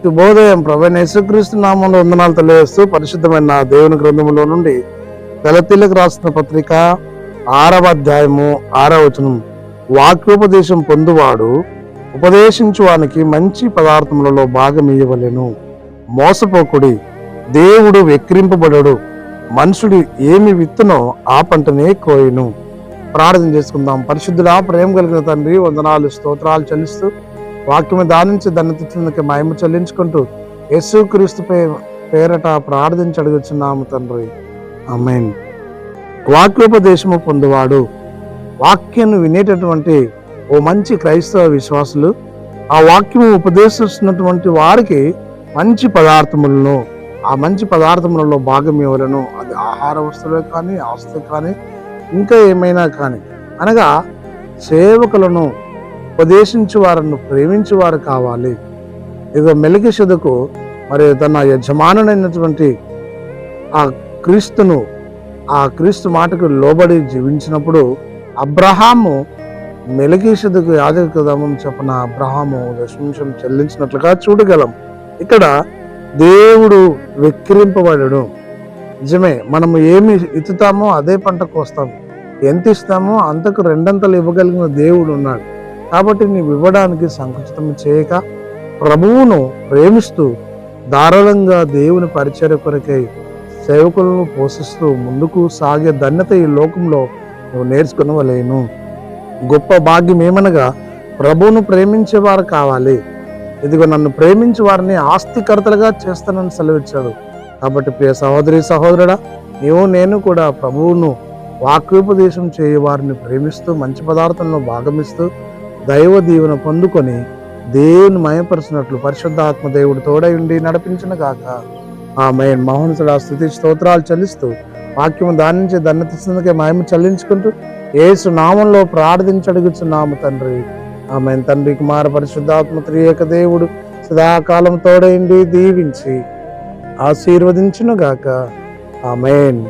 శుభోదయం. ప్రభువైన యేసుక్రీస్తు నామములో వందనాలు తెలియజేస్తూ పరిశుద్ధమైన దేవుని గ్రంథములో నుండి గలతీయులకు రాసిన పత్రిక 6వ అధ్యాయము 6వ వచనం. వాక్యోపదేశం పొందువాడు ఉపదేశించువానికి మంచి పదార్థములలో భాగం ఇయ్యవలెను. మోసపోకుడి, దేవుడు వెక్కిరింపబడడు. మనుషుడు ఏమి విత్తునో ఆ పంటనే కోయును. ప్రార్థన చేసుకుందాం. పరిశుద్ధుడా, ప్రేమ కలిగిన తండ్రి, వందనాలు స్తోత్రాలు చెల్లిస్తూ వాక్యము దానించి ధన్యతకి మహిమ చెల్లించుకుంటూ యేసుక్రీస్తు పేరట ప్రార్థించి అడుగుచున్నాము తండ్రి, ఆమేన్. వాక్యోపదేశము పొందువాడు, వాక్యాన్ని వినేటటువంటి ఓ మంచి క్రైస్తవ విశ్వాసులు ఆ వాక్యము ఉపదేశిస్తున్నటువంటి వారికి మంచి పదార్థములను, ఆ మంచి పదార్థములలో భాగం ఇవ్వలను. అది ఆహార వస్తువులే కానీ, ఆస్తులు కానీ, ఇంకా ఏమైనా కానీ, అనగా సేవకులను ఉపదేశించు వారిని ప్రేమించు వారు కావాలి. ఇక మెల్కీషెదెకు మరి తన యజమానుడైనటువంటి ఆ క్రీస్తు మాటకు లోబడి జీవించినప్పుడు అబ్రహాము మెల్కీషెదెకు యాజక ధర్మం చొప్పున అబ్రహాము దశంశం చెల్లించినట్లుగా చూడగలం. ఇక్కడ దేవుడు వెక్కిరింపబడడు. నిజమే, మనము ఏమి ఇత్తుతామో అదే పంట కోస్తాము. ఎంత ఇస్తామో అంతకు రెండంతలు ఇవ్వగలిగిన దేవుడు ఉన్నాడు. కాబట్టి నీవు ఇవ్వడానికి సంకుచితం చేయక ప్రభువును ప్రేమిస్తూ ధారాళంగా దేవుని పరిచర్య కొరకై సేవకులను పోషిస్తూ ముందుకు సాగే ధన్యత ఈ లోకంలో నువ్వు నేర్చుకునవలేను. గొప్ప భాగ్యం ఏమనగా ప్రభువును ప్రేమించేవారు కావాలి. ఇదిగో నన్ను ప్రేమించే వారిని ఆస్తికర్తలుగా చేస్తానని సెలవిచ్చాడు. కాబట్టి ప్రియ సహోదరి సహోదరుడా, నేను కూడా ప్రభువును వాక్యోపదేశం చేయ వారిని ప్రేమిస్తూ మంచి పదార్థంలో భాగమిస్తూ దైవ దీవెన పొందుకొని దేవుని మయపరిచినట్లు పరిశుద్ధాత్మ దేవుడు తోడై ఉండి నడిపించిన గాక. ఆమేన్. మహోన్నతుడా, స్తుతి స్తోత్రాలు చెల్లిస్తూ వాక్యము దాని నుంచి ధన్యతకే మహిమ చెల్లించుకుంటూ యేసు నామంలో ప్రార్థించి అడుగుచున్నాము తండ్రి, ఆమేన్. తండ్రి, కుమార పరిశుద్ధాత్మ త్రియేక దేవుడు సదాకాలం తోడైండి దీవించి ఆశీర్వదించును గాక. ఆమేన్.